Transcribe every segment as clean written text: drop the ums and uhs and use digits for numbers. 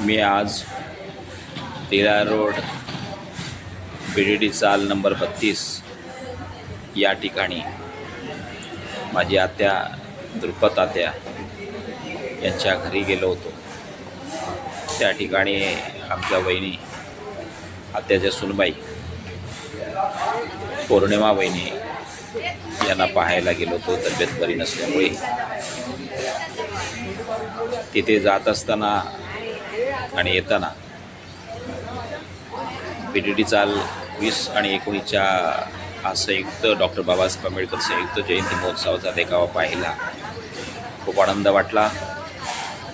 मी आज तेरा road BDD चाल नंबर 32 या ठिकाणी माझी आत्या द्रुपद आत्या यांच्या घरी गेलो होतो। त्या ठिकाणी आमच्या वहिनी आत्याच्या सुनबाई पौर्णिमा वहिनी यांना पाहायला गेलो होतो तब्येत बरी नसल्यामुळे। तिथे जात असताना आणि येताना BDD चाल 20 आणि 19च्या हा संयुक्त डॉक्टर बाबासाहेब आंबेडकर संयुक्त जयंती महोत्सवाचा देखावा पाहिला। खूप आनंद वाटला।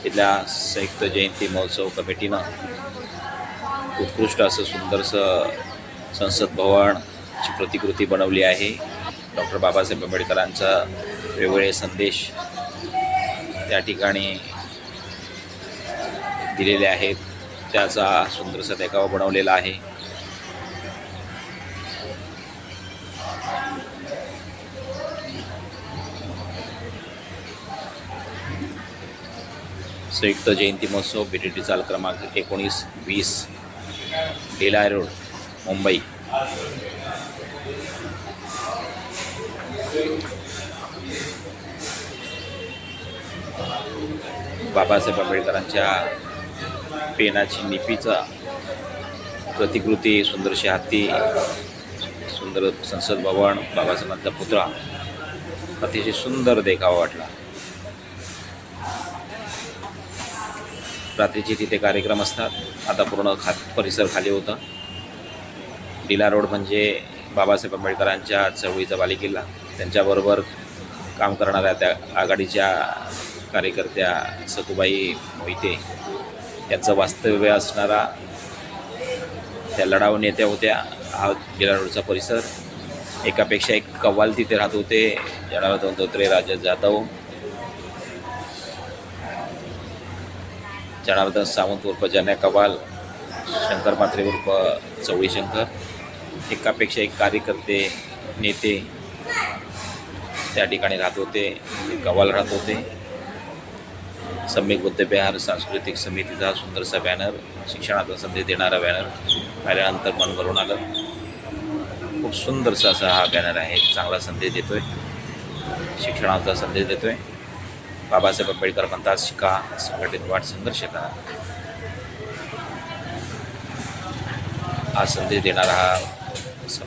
इथल्या संयुक्त जयंती महोत्सव कमिटीनं उत्कृष्ट असं सुंदरसं संसद भवनची प्रतिकृती बनवली आहे। डॉक्टर बाबासाहेब आंबेडकरांचा वेगवेगळे संदेश त्या ठिकाणी दिलेले आहेत। त्याचा सुंदरसा देखावा बनवलेला आहे। संयुक्त जयंती महोत्सव BDD चाल क्रमांक 19-20 भिलाई रोड मुंबई। बाबासाहेब आंबेडकरांच्या पेनाची निपीचा प्रतिकृती, सुंदरशी हत्ती, सुंदर संसद भवन, बाबासाहेबांचा पुतळा, अतिशय सुंदर देखावा वाटला। रात्रीचे तिथे कार्यक्रम असतात। आता पूर्ण परिसर खाली होता। भिलाई रोड म्हणजे बाबासाहेब आंबेडकरांच्या चळवळीचा बालेकिल्ला। त्यांच्याबरोबर काम करणाऱ्या त्या आघाडीच्या कार्यकर्त्या सखुबाई मोहिते यांचं वास्तव्य असणारा त्या लढाऊ नेत्या होत्या। हा भिलाई रोडचा परिसर, एकापेक्षा एक कव्वाल तिथे राहत होते। जनार्दन धोत्रे, राजा जाधव, जनार्दन सावंत उर्फ जन्या कव्वाल, शंकर म्हात्रे उर्फ चवळी शंकर, एकापेक्षा एक कार्यकर्ते नेते त्या ठिकाणी राहत होते, कव्वाल राहत होते। सम्यक बुद्ध विहार सांस्कृतिक समितीचा सुंदरसा बॅनर, शिक्षणाचा संदेश देणारा बॅनर पाहिल्यानंतर मन भरून आलं। खूप सुंदरसा असा हा बॅनर आहे। चांगला संदेश देतोय, शिक्षणाचा संदेश देतोय। बाबासाहेब आंबेडकर म्हणतात, शिका, संघटित वाट, संघर्ष करा। हा संदेश देणारा हा